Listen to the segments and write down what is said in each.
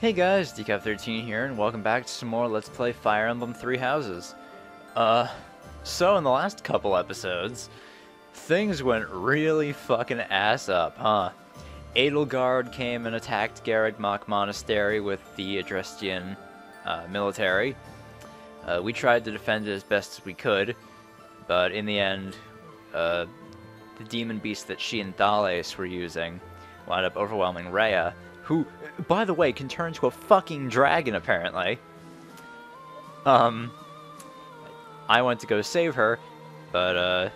Hey guys, Decaf13 here, and welcome back to some more Let's Play Fire Emblem Three Houses. So in the last couple episodes, things went really fucking ass up, huh? Edelgard came and attacked Garrigmach Monastery with the Adrestian military. We tried to defend it as best as we could, but in the end, the demon beast that she and Thales were using wound up overwhelming Rhea, who, by the way, can turn into a fucking dragon, apparently. I went to go save her, but,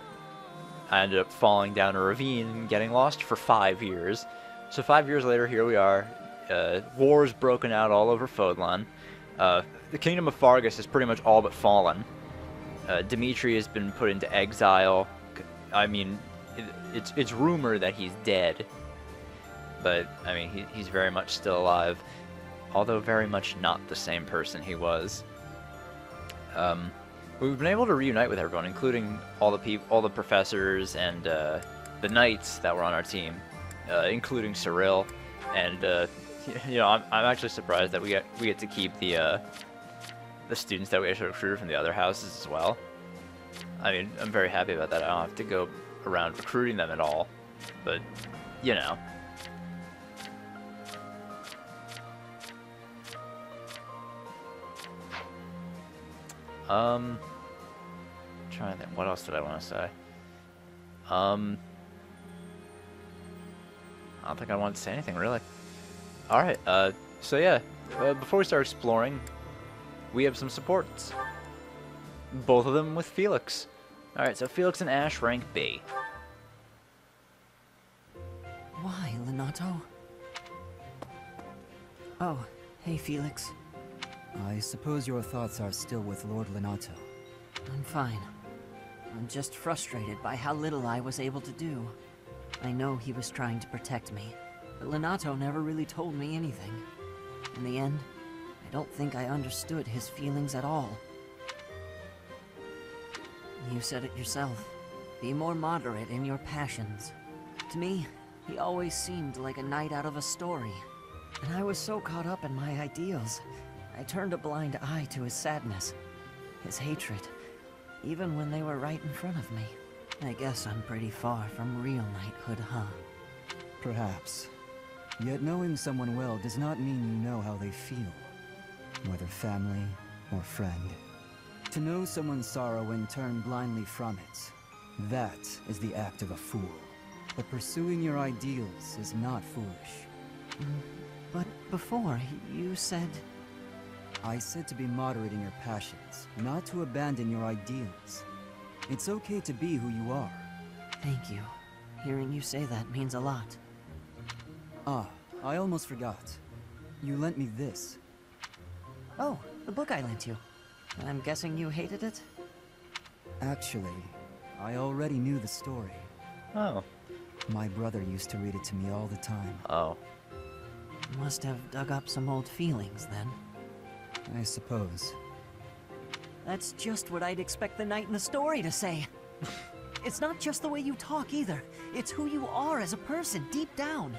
I ended up falling down a ravine and getting lost for 5 years. So 5 years later, here we are. War's broken out all over Fodlan. The Kingdom of Fargus is pretty much all but fallen. Dimitri has been put into exile. I mean, it's rumored that he's dead. But, I mean, he's very much still alive, although very much not the same person he was. We've been able to reunite with everyone, including all the professors and the knights that were on our team, including Cyril. And you know, I'm actually surprised that we get to keep the students that we actually recruited from the other houses as well. I mean, I'm very happy about that. I don't have to go around recruiting them at all, but you know. Trying to think, what else did I want to say? I don't think I wanted to say anything, really. Alright, so yeah, before we start exploring, we have some supports. Both of them with Felix. Alright, so Felix and Ash rank B. Why, Lenato? Oh, hey Felix. I suppose your thoughts are still with Lord Lenato. I'm fine. I'm just frustrated by how little I was able to do. I know he was trying to protect me, but Lenato never really told me anything. In the end, I don't think I understood his feelings at all. You said it yourself. Be more moderate in your passions. To me, he always seemed like a knight out of a story. And I was so caught up in my ideals, I turned a blind eye to his sadness, his hatred, even when they were right in front of me. I guess I'm pretty far from real knighthood, huh? Perhaps. Yet knowing someone well does not mean you know how they feel, whether family or friend. To know someone's sorrow and turn blindly from it, that is the act of a fool. But pursuing your ideals is not foolish. But before, you said... I said to be moderate in your passions, not to abandon your ideals. It's okay to be who you are. Thank you. Hearing you say that means a lot. Ah, I almost forgot. You lent me this. Oh, the book I lent you. I'm guessing you hated it? Actually, I already knew the story. Oh. My brother used to read it to me all the time. Oh. Must have dug up some old feelings, then. I suppose. That's just what I'd expect the knight in the story to say. It's not just the way you talk either. It's who you are as a person, deep down.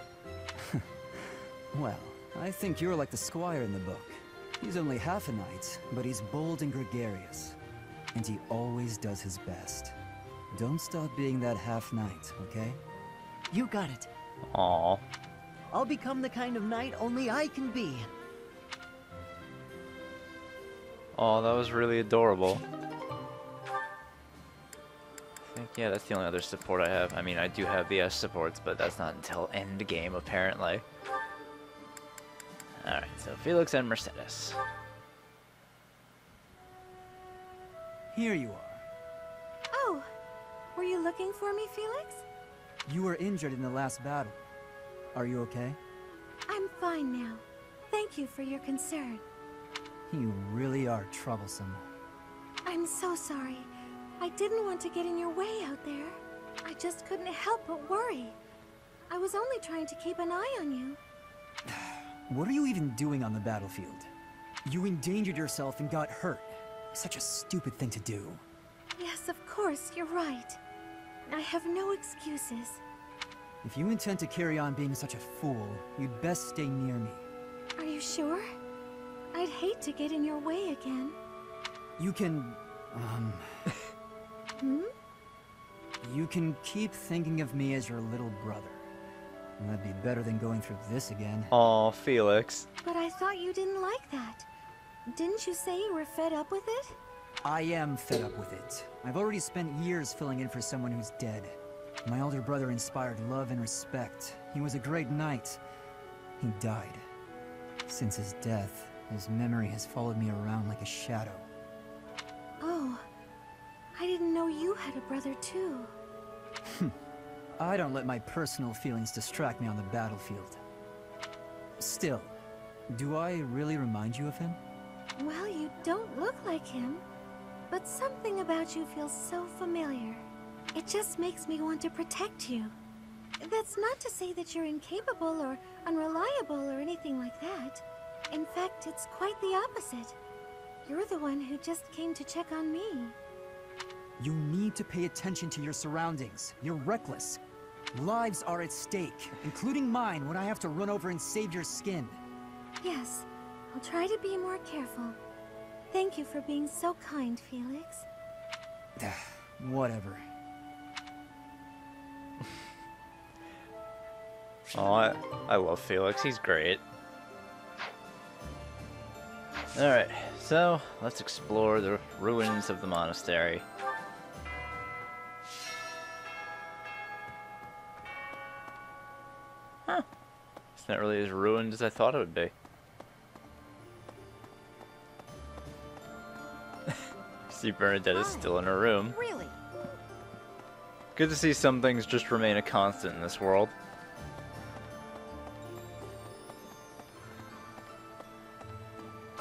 Well, I think you're like the squire in the book. He's only half a knight, but he's bold and gregarious. And he always does his best. Don't stop being that half-knight, okay? You got it. Aww. I'll become the kind of knight only I can be. Oh, that was really adorable. I think, yeah, that's the only other support I have. I mean, I do have the S supports, but that's not until end game, apparently. Alright, so Felix and Mercedes. Here you are. Oh, were you looking for me, Felix? You were injured in the last battle. Are you okay? I'm fine now. Thank you for your concern. You really are troublesome. I'm so sorry. I didn't want to get in your way out there. I just couldn't help but worry. I was only trying to keep an eye on you. What are you even doing on the battlefield? You endangered yourself and got hurt. Such a stupid thing to do. Yes, of course, you're right. I have no excuses. If you intend to carry on being such a fool, you'd best stay near me. Are you sure? I'd hate to get in your way again. You can, Hmm? you can keep thinking of me as your little brother. That'd be better than going through this again. Aw, Felix. But I thought you didn't like that. Didn't you say you were fed up with it? I am fed up with it. I've already spent years filling in for someone who's dead. My older brother inspired love and respect. He was a great knight. He died. Since his death, his memory has followed me around like a shadow. Oh, I didn't know you had a brother too. I don't let my personal feelings distract me on the battlefield. Still, do I really remind you of him? Well, you don't look like him, but something about you feels so familiar. It just makes me want to protect you. That's not to say that you're incapable or unreliable or anything like that. In fact, it's quite the opposite. You're the one who just came to check on me. You need to pay attention to your surroundings. You're reckless. Lives are at stake, including mine when I have to run over and save your skin. Yes, I'll try to be more careful. Thank you for being so kind, Felix. Whatever. Oh, I love Felix. He's great. Alright, so let's explore the ruins of the monastery. Huh. It's not really as ruined as I thought it would be. See, Bernadette is still in her room. Really? Good to see some things just remain a constant in this world.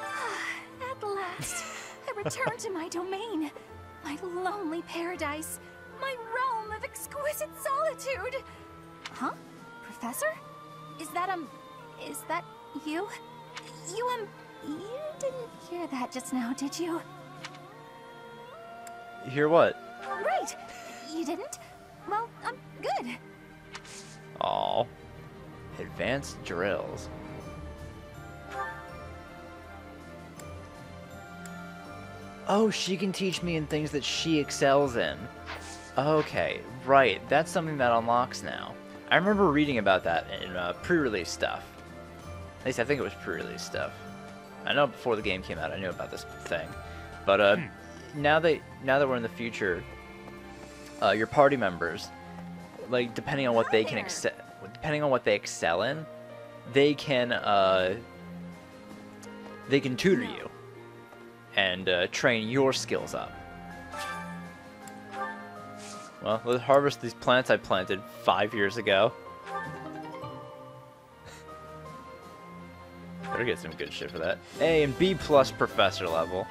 At last, I return to my domain, my lonely paradise, my realm of exquisite solitude. Huh? Professor? Is that you? You didn't hear that just now, did you? You hear what? Right. You didn't? Well, good. Aw. Advanced drills. Oh, she can teach me in things that she excels in. Okay, right. That's something that unlocks now. I remember reading about that in pre-release stuff. At least I think it was pre-release stuff. I know before the game came out, I knew about this thing. But now that we're in the future, your party members, like depending on what they can excel in, they can tutor you and train your skills up. Well, let's harvest these plants I planted 5 years ago. Better get some good shit for that. A and B plus professor level.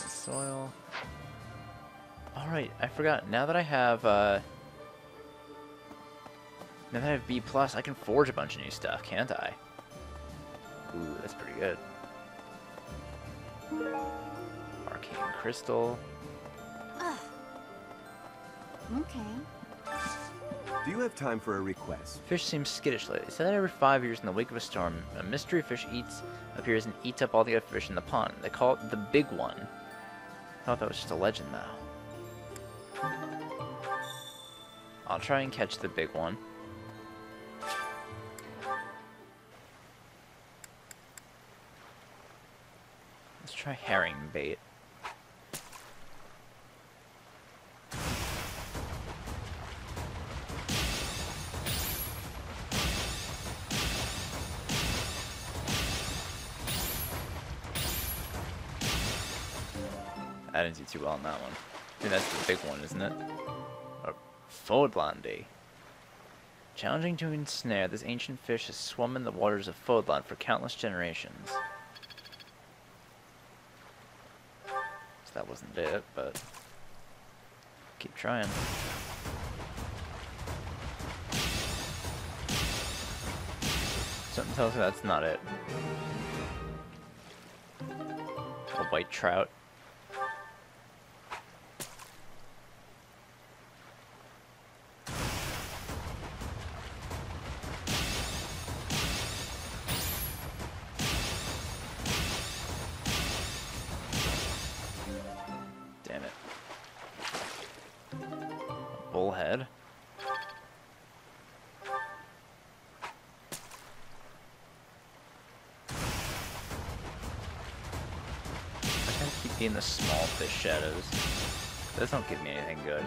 Soil. Alright, I forgot. Now that I have B+, I can forge a bunch of new stuff, can't I? Ooh, that's pretty good. Arcane crystal. Okay. Do you have time for a request? Fish seems skittish lately. Said that every 5 years in the wake of a storm, a mystery fish appears and eats up all the other fish in the pond. They call it the Big One. I thought that was just a legend, though. I'll try and catch the Big One. Let's try herring bait. I didn't do too well on that one. I think that's the big one, isn't it? Fodlandi. Challenging to ensnare, this ancient fish has swum in the waters of Fodland for countless generations. So that wasn't it, but keep trying. Something tells me that's not it. A white trout. Damn it. A bullhead. In the small fish shadows. Those don't give me anything good.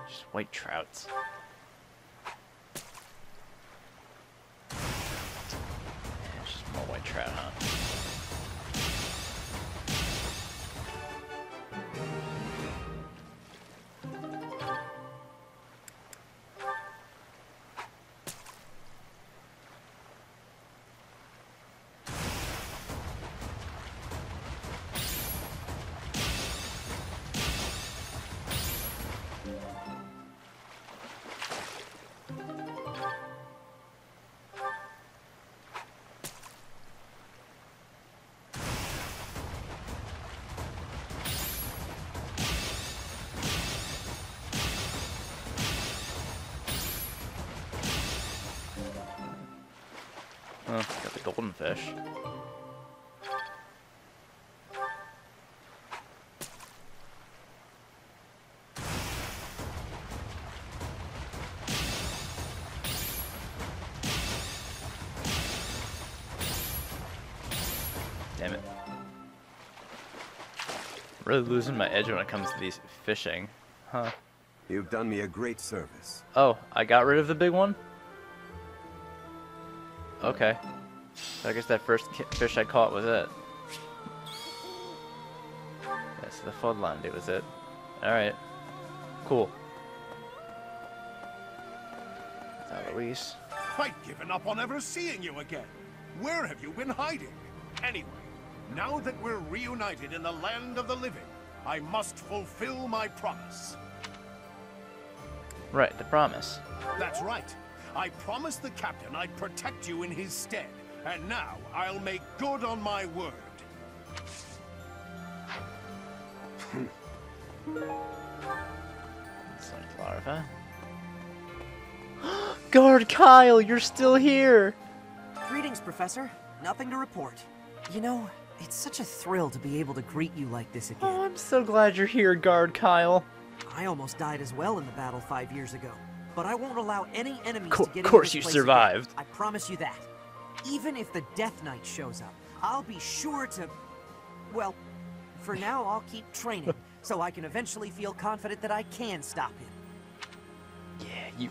Just white trouts. Yeah, it's just more white trout, huh? Oh, got the golden fish. Damn it. I'm really losing my edge when it comes to these fishing. Huh. You've done me a great service. Oh, I got rid of the big one? Okay. So I guess that first fish I caught was it. Yes, the floodland, it was it. Alright. Cool. Luis. I'd given up on ever seeing you again. Where have you been hiding? Anyway, now that we're reunited in the land of the living, I must fulfill my promise. Right, the promise. That's right. I promised the captain I'd protect you in his stead, and now I'll make good on my word. It's like larva. Guard Kyle, you're still here! Greetings, Professor. Nothing to report. You know, it's such a thrill to be able to greet you like this again. Oh, I'm so glad you're here, Guard Kyle. I almost died as well in the battle 5 years ago, but I won't allow any enemies to get into Of course this you place survived. again. I promise you that. Even if the Death Knight shows up, I'll be sure to... Well, for now I'll keep training, so I can eventually feel confident that I can stop him. Yeah,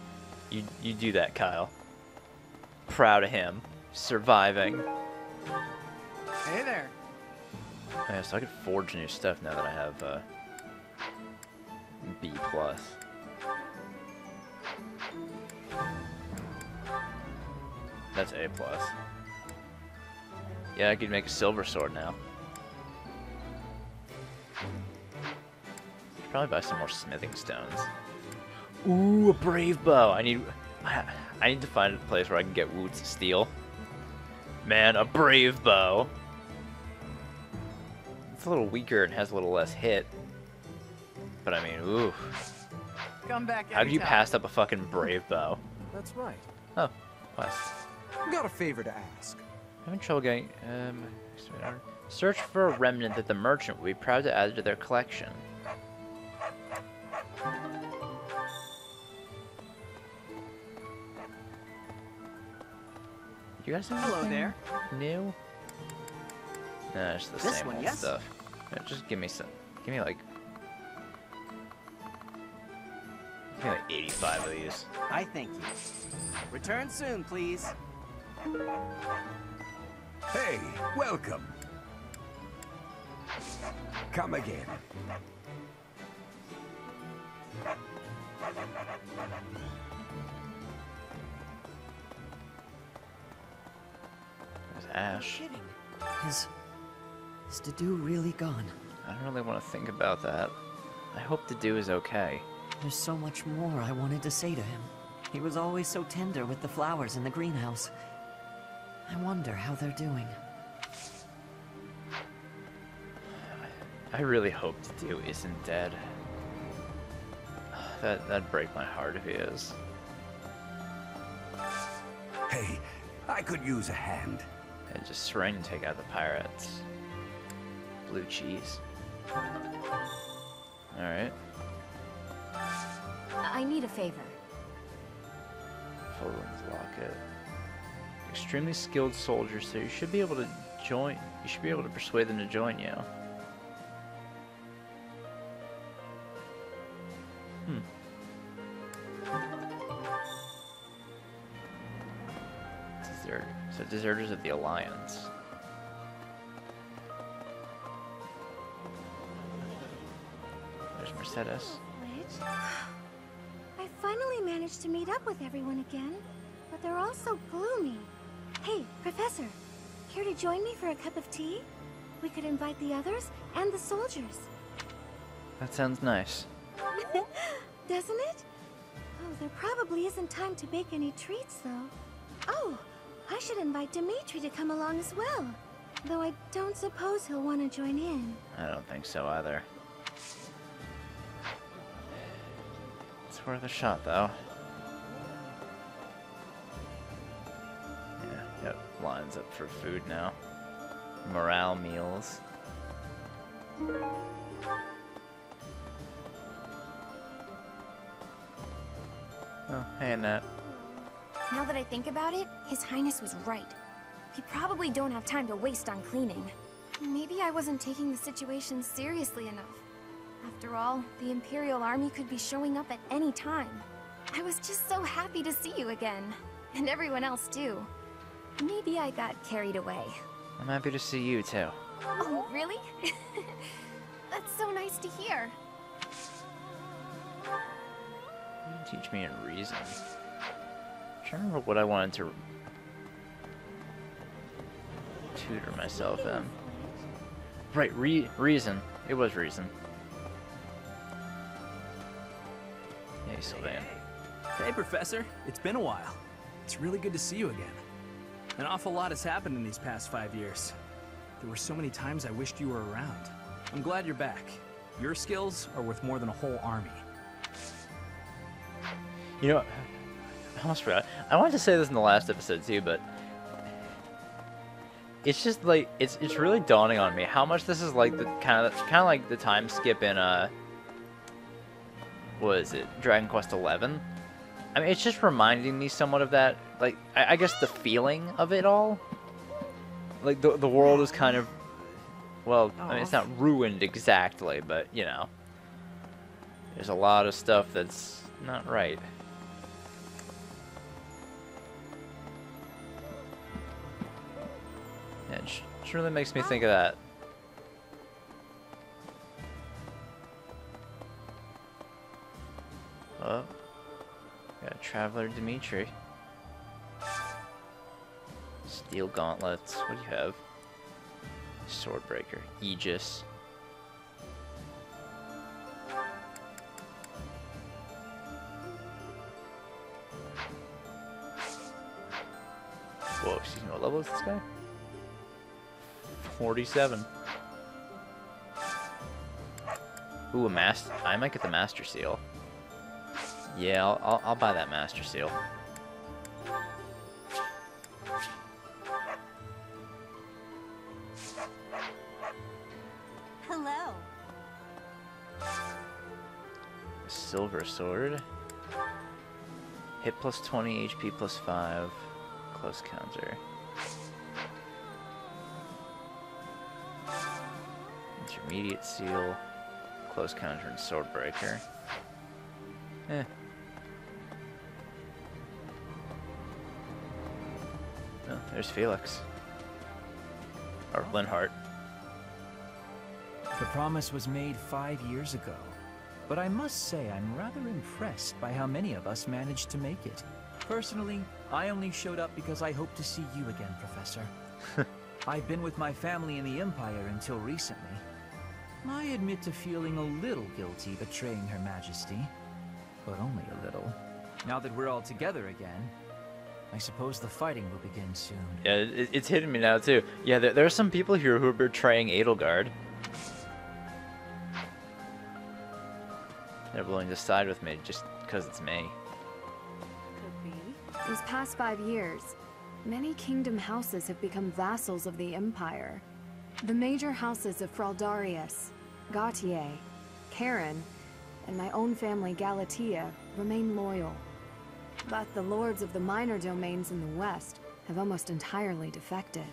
you do that, Kyle. Proud of him. Surviving. Hey there. Yeah, so I could forge new stuff now that I have B+. That's A+. Yeah, I could make a silver sword now. Should probably buy some more smithing stones. Ooh, a brave bow. I need to find a place where I can get Woot's steel. Man, a brave bow. It's a little weaker and has a little less hit. But I mean, ooh. Come back. How did you pass up a fucking brave bow? That's right. Oh, quest. Got a favor to ask. Having trouble getting, search for a remnant that the merchant would be proud to add to their collection. You guys have Hello anything there. new? Nah, it's the This same one, old yes? stuff. Yeah, just give me some. Give me like 85 of these. I thank you. Return soon, please. Hey, welcome. Come again. There's Ash. Kidding. Is Dedu really gone? I don't really want to think about that. I hope the dude is okay. There's so much more I wanted to say to him. He was always so tender with the flowers in the greenhouse. I wonder how they're doing. I really hope the dude isn't dead. That'd break my heart if he is. Hey, I could use a hand. And just trying to take out the pirates. Blue cheese. Alright. I need a favor. Fulton's locket. Extremely skilled soldier, so you should be able to join. You should be able to persuade them to join you. So deserters of the Alliance. There's Mercedes. Which? I finally managed to meet up with everyone again, but they're all so gloomy. Hey, Professor, care to join me for a cup of tea? We could invite the others and the soldiers. That sounds nice. Doesn't it? Oh, there probably isn't time to bake any treats, though. Oh, I should invite Dimitri to come along as well. Though I don't suppose he'll want to join in. I don't think so either. It's worth a shot, though. Yeah, yep, lines up for food now. Morale meals. Oh, hey, Annette. Now that I think about it, His Highness was right. We probably don't have time to waste on cleaning. Maybe I wasn't taking the situation seriously enough. After all, the Imperial Army could be showing up at any time. I was just so happy to see you again. And everyone else too. Maybe I got carried away. I'm happy to see you, too. Oh, really? That's so nice to hear. You teach me in reason. I'm trying to remember what I wanted to tutor myself in. Right, reason. It was reason. Hey, Sylvain. Hey, Professor. It's been a while. It's really good to see you again. An awful lot has happened in these past 5 years. There were so many times I wished you were around. I'm glad you're back. Your skills are worth more than a whole army. You know, I almost forgot. I wanted to say this in the last episode too, but it's just like it's really dawning on me how much this is like the kind of like the time skip in what is it, Dragon Quest XI? I mean, it's just reminding me somewhat of that. Like, I guess the feeling of it all. Like the world is kind of, well, I mean, it's not ruined exactly, but you know, there's a lot of stuff that's not right. Yeah, it just really makes me think of that. Oh, got Traveler Dimitri. Steel gauntlets. What do you have? Swordbreaker. Aegis. Whoa, excuse me, what level is this guy? 47. Ooh, a master. I might get the Master Seal. Yeah, I'll buy that Master Seal. Hello. Silver sword. Hit plus 20, HP plus 5. Close counter. Intermediate seal. Close counter and sword breaker. Eh. Oh, there's Felix. Or Linhart. The promise was made 5 years ago, but I must say I'm rather impressed by how many of us managed to make it. Personally, I only showed up because I hope to see you again, Professor. I've been with my family in the Empire until recently. I admit to feeling a little guilty betraying Her Majesty, but only a little. Now that we're all together again, I suppose the fighting will begin soon. Yeah, it's hitting me now too. Yeah, there are some people here who are betraying Edelgard. They're willing to side with me just because it's me. Could be. These past 5 years, many kingdom houses have become vassals of the Empire. The major houses of Fraldarius, Gautier, Karen, and my own family Galatea remain loyal. But the lords of the minor domains in the west have almost entirely defected.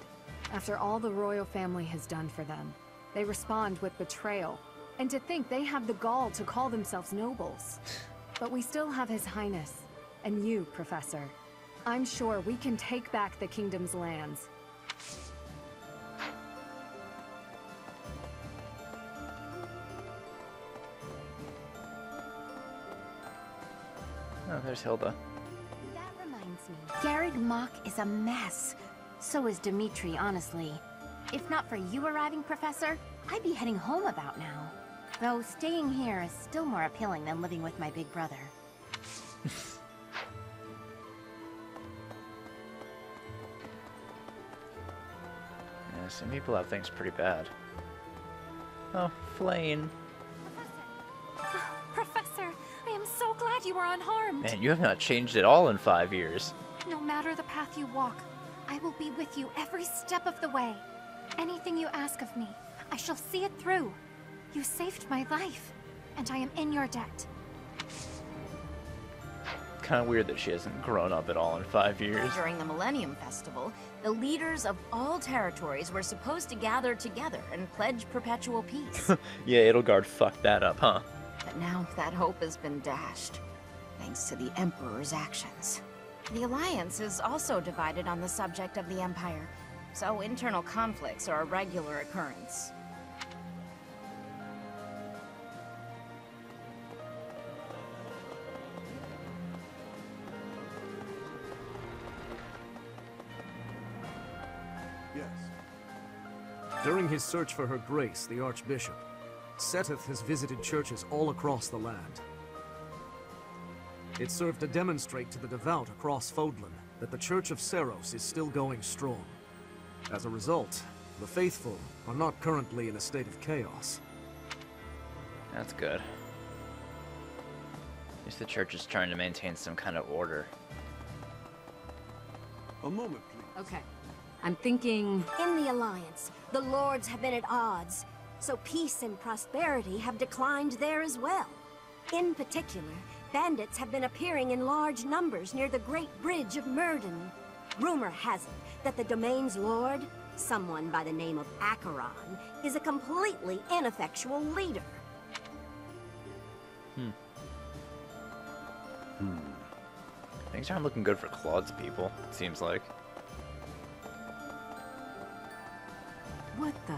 After all the royal family has done for them, they respond with betrayal. And to think they have the gall to call themselves nobles. But we still have His Highness, and you, Professor. I'm sure we can take back the kingdom's lands. Oh, there's Hilda. That reminds me. Garreg Mach is a mess. So is Dimitri, honestly. If not for you arriving, Professor, I'd be heading home about now. Though staying here is still more appealing than living with my big brother. Yeah, some people have things pretty bad. Oh, Flane. Professor, I am so glad you are unharmed. Man, you have not changed at all in 5 years. No matter the path you walk, I will be with you every step of the way. Anything you ask of me, I shall see it through. You saved my life, and I am in your debt. Kind of weird that she hasn't grown up at all in 5 years. During the Millennium Festival, the leaders of all territories were supposed to gather together and pledge perpetual peace. Yeah, Edelgard fucked that up, huh? But now that hope has been dashed, thanks to the Emperor's actions. The Alliance is also divided on the subject of the Empire, so internal conflicts are a regular occurrence. Yes. During his search for her grace, the Archbishop, Seteth has visited churches all across the land. It served to demonstrate to the devout across Fodlan that the Church of Seros is still going strong. As a result, the faithful are not currently in a state of chaos. That's good. At least the church is trying to maintain some kind of order. A moment, please. Okay. I'm thinking... In the Alliance, the lords have been at odds, so peace and prosperity have declined there as well. In particular, bandits have been appearing in large numbers near the Great Bridge of Myrden. Rumor has it that the domain's lord, someone by the name of Acheron, is a completely ineffectual leader. Things aren't looking good for Claude's people, it seems like. What the...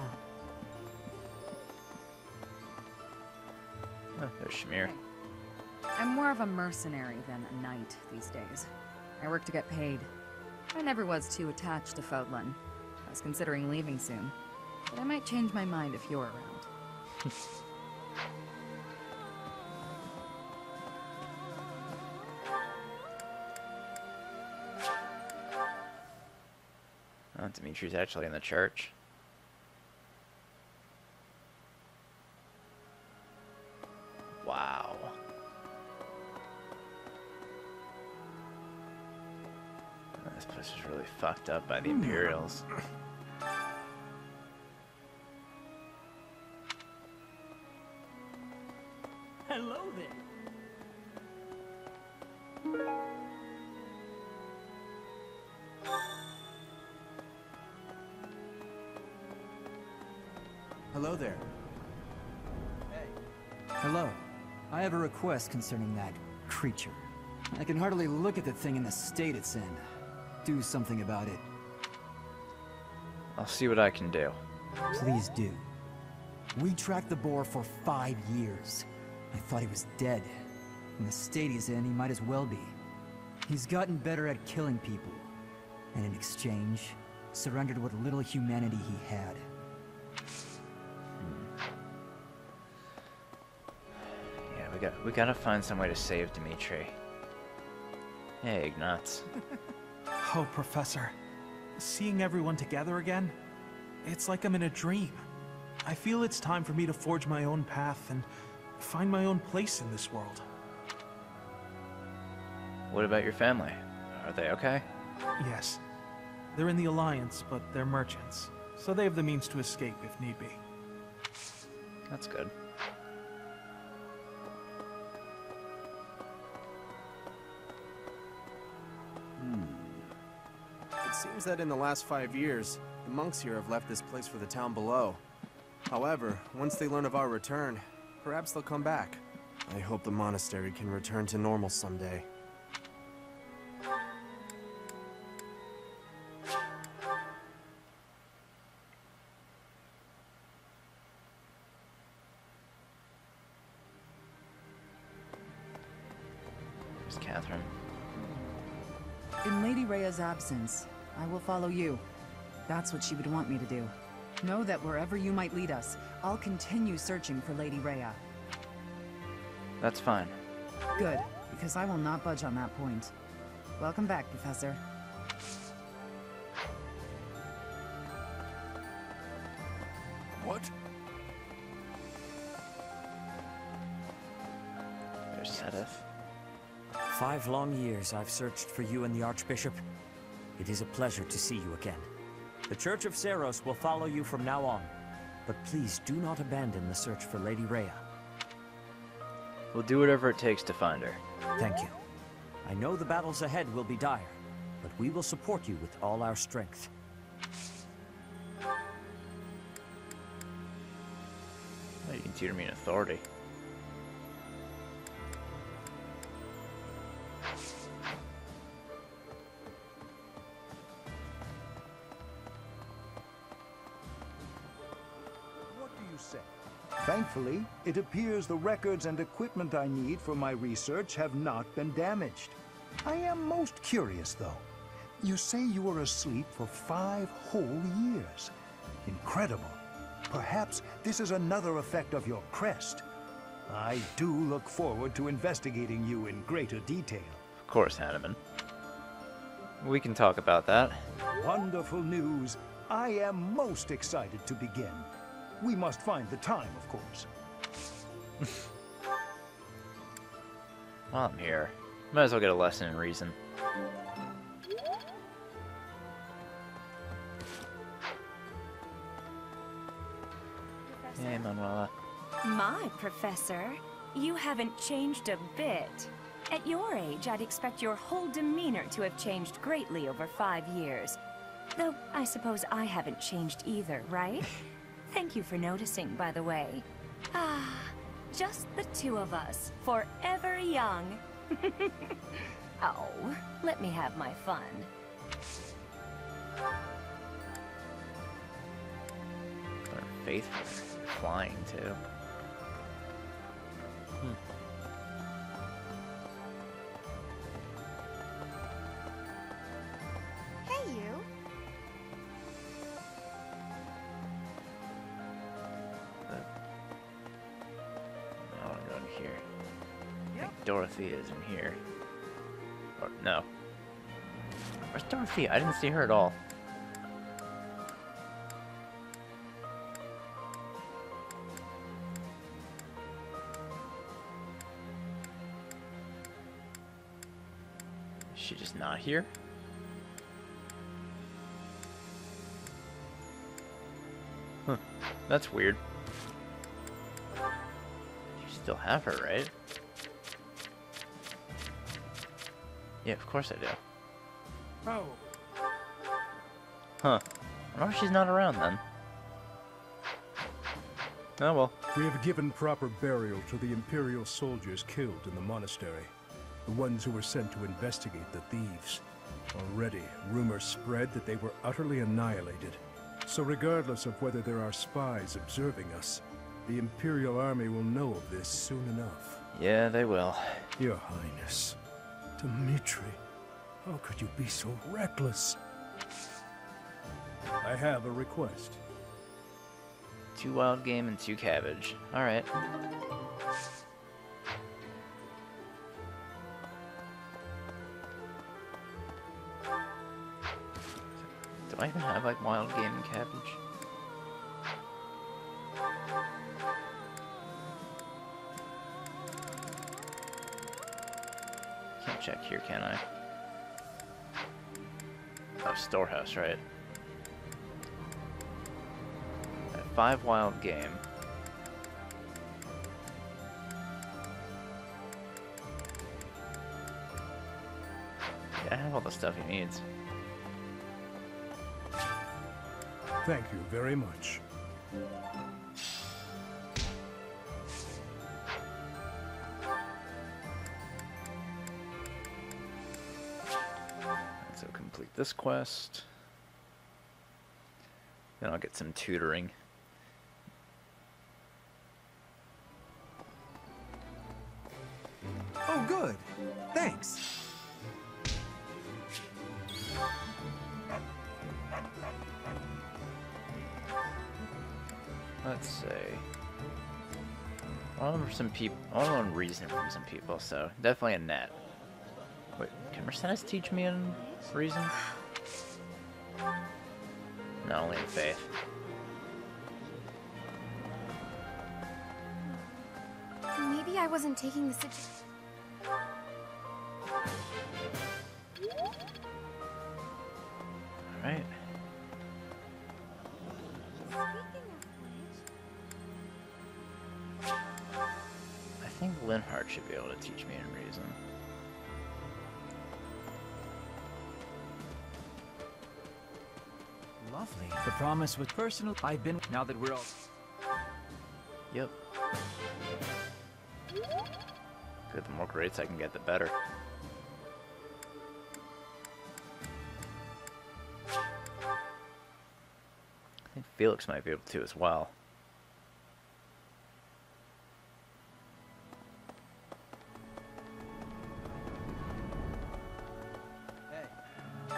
Oh, there's Shamir. I'm more of a mercenary than a knight these days. I work to get paid. I never was too attached to Fodlan. I was considering leaving soon, but I might change my mind if you're around. Oh, Dimitri's actually in the church. Wow. Oh, this place is really fucked up by the Imperials. Hello there. Hello there. Hey. Hello. I have a request concerning that creature. I can hardly look at the thing in the state it's in. Do something about it. I'll see what I can do. Please do. We tracked the boar for 5 years. I thought he was dead. In the state he's in, he might as well be. He's gotten better at killing people. And in exchange, surrendered what little humanity he had. Yeah, we gotta find some way to save Dimitri. Hey, Ignatz. Oh, Professor. Seeing everyone together again, it's like I'm in a dream. I feel it's time for me to forge my own path and find my own place in this world. What about your family? Are they okay? Yes. They're in the Alliance, but they're merchants, so they have the means to escape if need be. That's good. It seems that in the last 5 years, the monks here have left this place for the town below. However, once they learn of our return, perhaps they'll come back. I hope the monastery can return to normal someday. There's Catherine. In Lady Rhea's absence, I will follow you. That's what she would want me to do. Know that wherever you might lead us, I'll continue searching for Lady Rhea. That's fine. Good, because I will not budge on that point. Welcome back, Professor. What? There's Sedith. 5 long years I've searched for you and the Archbishop. It is a pleasure to see you again. The Church of Seiros will follow you from now on, but please do not abandon the search for Lady Rhea. We'll do whatever it takes to find her. Thank you. I know the battles ahead will be dire, but we will support you with all our strength. Oh, you consider me an authority. What do you say? Thankfully, it appears the records and equipment I need for my research have not been damaged. I am most curious, though. You say you were asleep for 5 whole years. Incredible. Perhaps this is another effect of your crest. I do look forward to investigating you in greater detail. Of course, Hanneman. We can talk about that. Wonderful news. I am most excited to begin. We must find the time, of course. While I'm here, might as well get a lesson in reason. Hey, Manuela. My Professor, you haven't changed a bit. At your age, I'd expect your whole demeanor to have changed greatly over 5 years. Though, I suppose I haven't changed either, right? Thank you for noticing, by the way. Ah, just the 2 of us, forever young. Oh, let me have my fun. They're faithful. Flying, too. Hey, you. I want to go in here. I think Dorothy is in here. Or, no. Where's Dorothy? I didn't see her at all. Is she just not here? Huh. That's weird. You still have her, right? Yeah, of course I do. Oh. Huh. I wonder if she's not around then. Oh well. We have given proper burial to the Imperial soldiers killed in the monastery. The ones who were sent to investigate the thieves. Already, rumors spread that they were utterly annihilated. So regardless of whether there are spies observing us, the Imperial army will know of this soon enough. Yeah, they will. Your Highness. Dmitri, how could you be so reckless? I have a request. 2 wild game and 2 cabbage. Alright. Do I even have like wild game and cabbage? Can't check here, can I? Oh, storehouse, right? 5 wild game. Yeah, I have all the stuff he needs. Thank you very much. So complete this quest. Then I'll get some tutoring. Oh, good. Thanks. Let's see. I want some people. I want reason from some people, so definitely a net. Wait, can Mercedes teach me in reason? No, only in faith. Maybe I wasn't taking the situation. Alright. I think Linhardt should be able to teach me in reason. Lovely. The promise was personal. I've been now that we're all. Yep. Good, the more grades I can get, the better. I think Felix might be able to as well.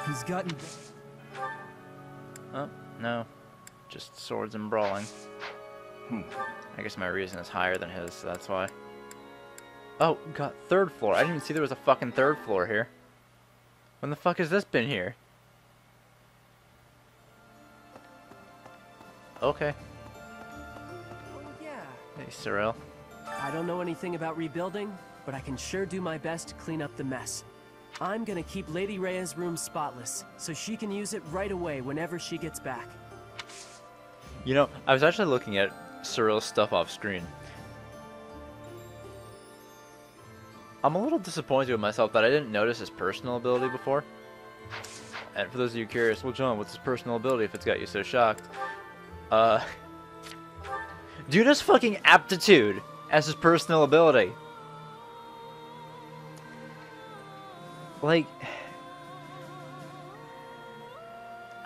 He's gotten... Oh, no. Just swords and brawling. I guess my reason is higher than his, so that's why. Oh, got 3rd floor. I didn't even see there was a fucking 3rd floor here. When the fuck has this been here? Okay. Yeah. Hey, Cyril. I don't know anything about rebuilding, but I can sure do my best to clean up the mess. I'm gonna keep Lady Rhea's room spotless, so she can use it right away whenever she gets back. You know, I was actually looking at Cyril's stuff off screen. I'm a little disappointed with myself that I didn't notice his personal ability before. And for those of you curious, well, John, what's his personal ability if it's got you so shocked? Dude has fucking aptitude as his personal ability. Like,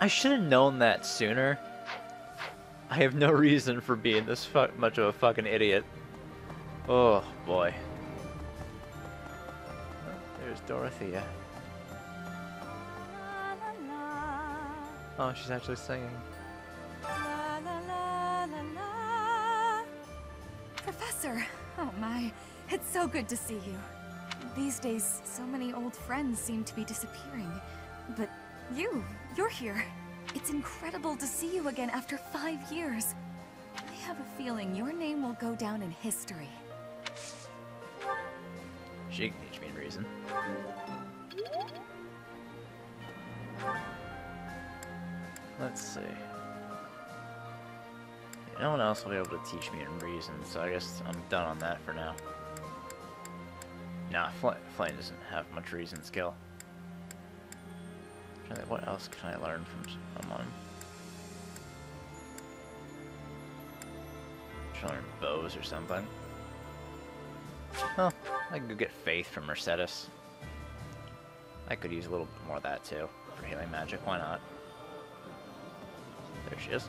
I should have known that sooner. I have no reason for being this much of a fucking idiot. Oh, boy. There's Dorothea. Oh, she's actually singing. Professor! Oh my, it's so good to see you. These days, so many old friends seem to be disappearing. But you're here. It's incredible to see you again after 5 years. I have a feeling your name will go down in history. She can teach me in reason. Let's see. No one else will be able to teach me in reason, so I guess I'm done on that for now. Nah, Flame doesn't have much reason skill. What else can I learn from someone? Should I learn bows or something? Oh, I can go get Faith from Mercedes. I could use a little bit more of that too. For healing magic, why not? There she is.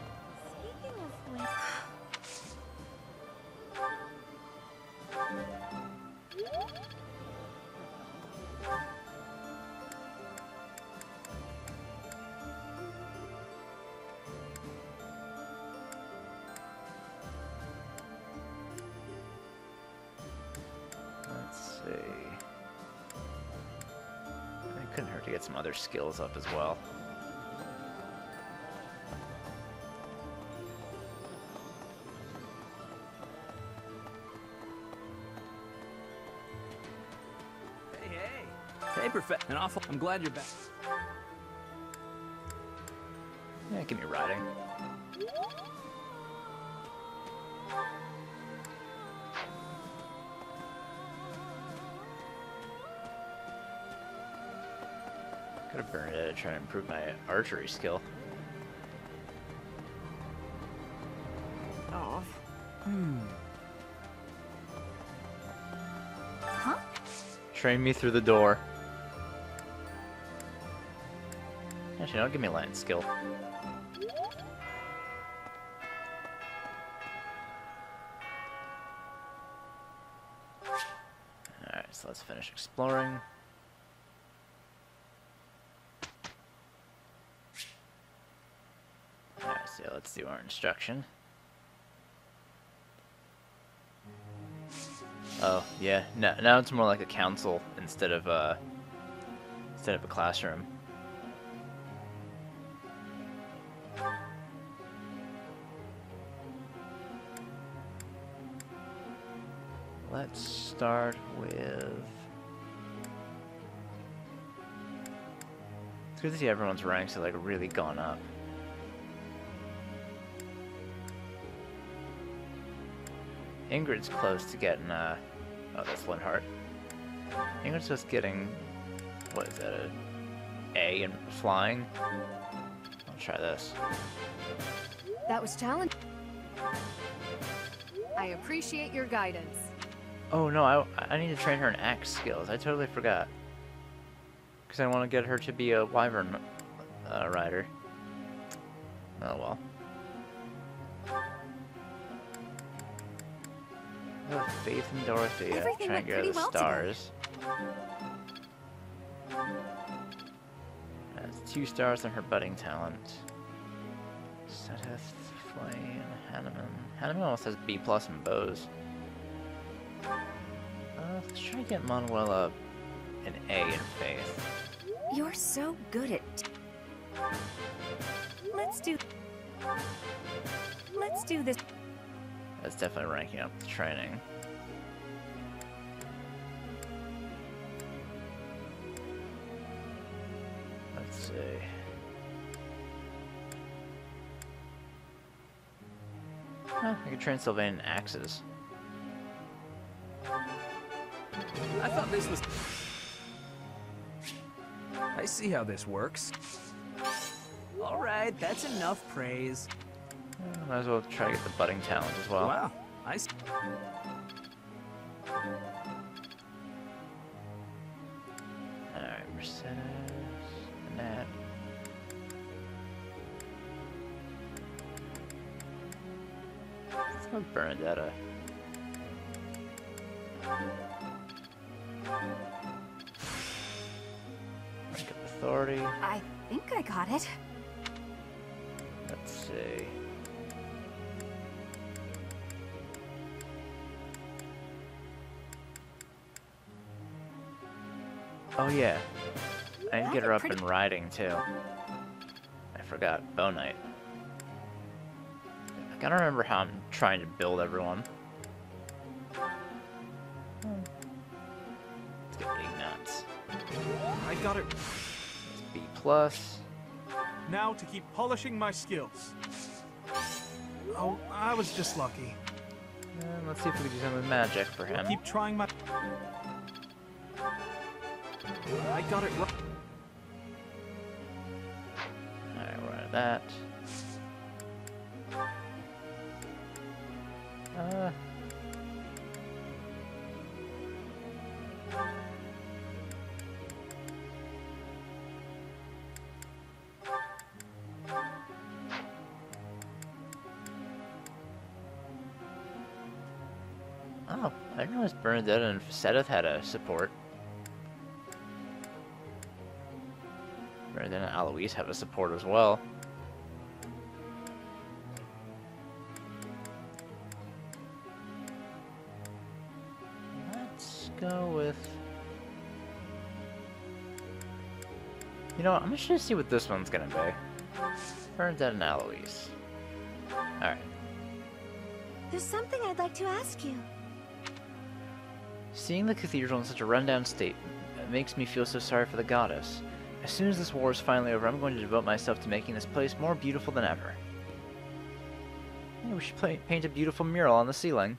Couldn't hurt to get some other skills up as well. Perfect. An awful. I'm glad you're back. Yeah, give me riding. Gotta burn it to try to improve my archery skill. Oh. Huh? Train me through the door. Actually, no, give me land skill. Alright, so let's finish exploring. Alright, so let's do our instruction. Oh, yeah, now it's more like a council instead of a classroom. Let's start with... It's good to see everyone's ranks have like really gone up. Ingrid's close to getting, oh, that's Linhart. Ingrid's just getting, what is that, a A in flying? I'll try this. That was challenging. I appreciate your guidance. Oh no, I need to train her in axe skills. I totally forgot. Because I want to get her to be a wyvern rider. Oh well. I have faith in Dorothea. Everything Trying to went get her pretty the well stars. That's 2 stars on her budding talent. Setheth, Flame, Hanneman. Hanneman almost has B+ in bows. Let's try to get Manuela an A in faith. You're so good at... Let's do this. That's definitely ranking up the training. Let's see. I can train Sylvain in axes. I thought this was... I see how this works. Alright, that's enough praise. Might as well try to get the budding talent as well. Wow, I see. Alright, Mercedes, Annette. Let's go with Bernadetta. Rank of authority. I think I got it. Let's see. Oh yeah, I need to get her up in riding too. I forgot, Bow Knight. I gotta remember how I'm trying to build everyone. Let's get Ignatz. I got it. It's B+. Now to keep polishing my skills. Oh, I was just lucky. And let's see if we can do something with magic for him. Keep trying my... I got it right. Alright, we're out of that. Oh, I didn't realize Bernadette and Setheth had a support. Bernadette and Alois have a support as well. Let's go with... You know what, I'm just gonna see what this one's gonna be. Bernadette and Alois. Alright. There's something I'd like to ask you. Seeing the cathedral in such a rundown state It makes me feel so sorry for the goddess. As soon as this war is finally over, I'm going to devote myself to making this place more beautiful than ever. Yeah, we should paint a beautiful mural on the ceiling.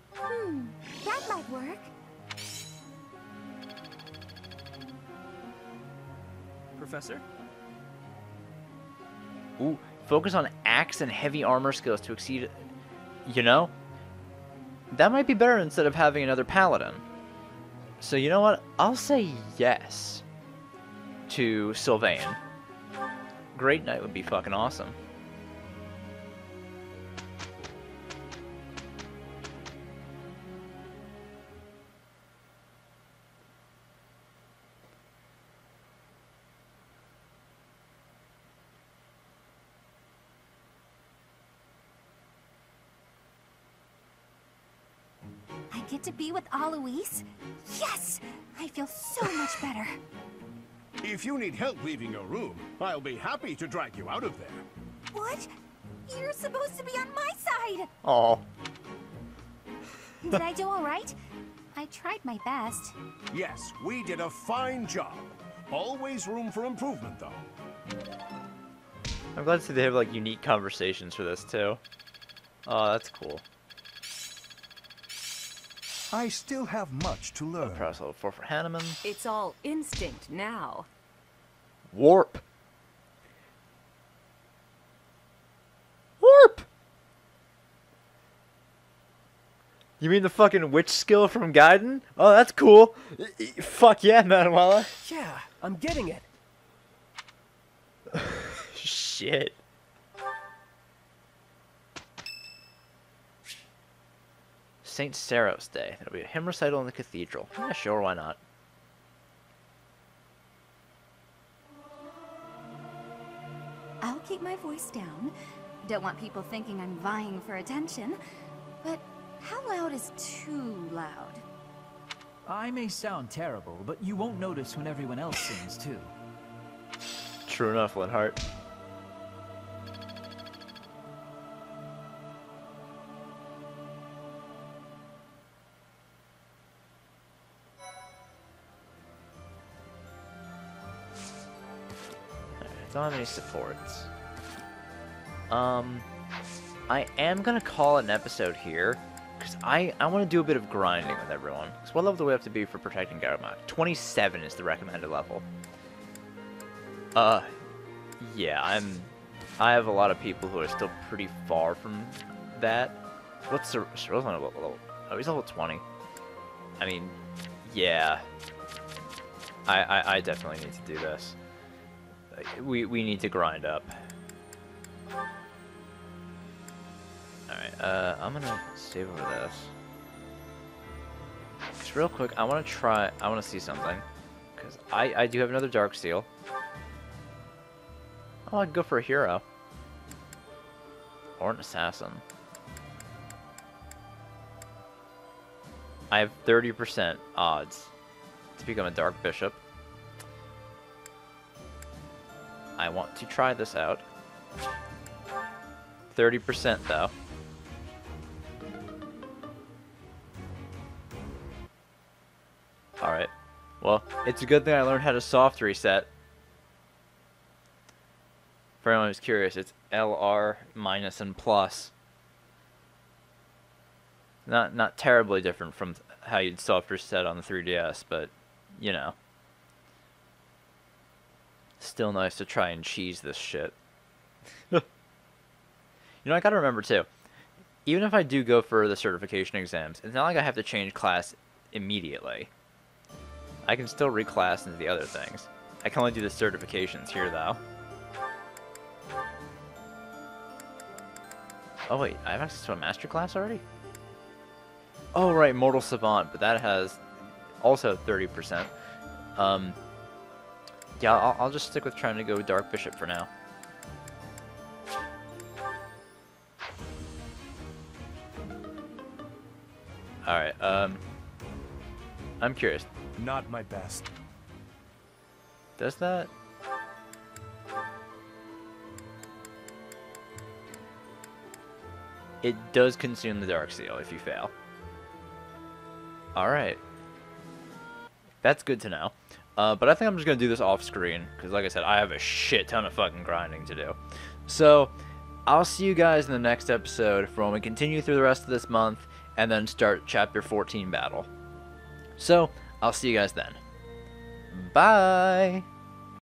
That might work. Professor? Ooh, focus on axe and heavy armor skills to exceed... You know? That might be better instead of having another paladin. So you know what? I'll say yes to Sylvain. Great Knight would be fucking awesome. I get to be with Alois? Yes! I feel so much better. If you need help leaving your room, I'll be happy to drag you out of there. What? You're supposed to be on my side! Oh. Did I do all right? I tried my best. Yes, we did a fine job. Always room for improvement, though. I'm glad to see they have like unique conversations for this too. Oh, that's cool. I still have much to learn. Press level 4 for Hanneman. It's all instinct now. Warp. Warp. You mean the fucking witch skill from Gaiden? Oh, that's cool. Fuck yeah, Manuela. Yeah, I'm getting it. Shit. St. Saros Day. There'll be a hymn recital in the cathedral. Yeah, sure, why not? I'll keep my voice down. Don't want people thinking I'm vying for attention. But how loud is too loud? I may sound terrible, but you won't notice when everyone else sings too. True enough, Linhart. Don't have any supports. I am gonna call it an episode here, because I want to do a bit of grinding with everyone. Because what level do we have to be for protecting Garmat? 27 is the recommended level. Yeah, I have a lot of people who are still pretty far from that. What's Cyril's level? Oh, he's level 20. I mean, yeah. I definitely need to do this. We need to grind up. Alright, I'm gonna save over this. Just real quick, I wanna see something. Because I do have another Dark Seal. Oh, I could go for a hero. Or an assassin. I have 30% odds to become a Dark Bishop. I want to try this out. 30% though. Alright. Well, it's a good thing I learned how to soft reset. For anyone who's curious, it's LR minus and plus. Not terribly different from how you'd soft reset on the 3DS, but you know. Still nice to try and cheese this shit. You know, I gotta remember too, even if I do go for the certification exams, it's not like I have to change class immediately. I can still reclass into the other things. I can only do the certifications here though. Oh wait, I have access to a master class already? Oh right, Mortal Savant, but that has also 30%. Yeah, I'll just stick with trying to go Dark Bishop for now. Alright, I'm curious. Not my best. Does that? It does consume the Dark Seal if you fail. Alright. That's good to know. But I think I'm just going to do this off screen, because like I said, I have a shit ton of fucking grinding to do. So, I'll see you guys in the next episode for when we continue through the rest of this month, and then start Chapter 14 battle. So, I'll see you guys then. Bye!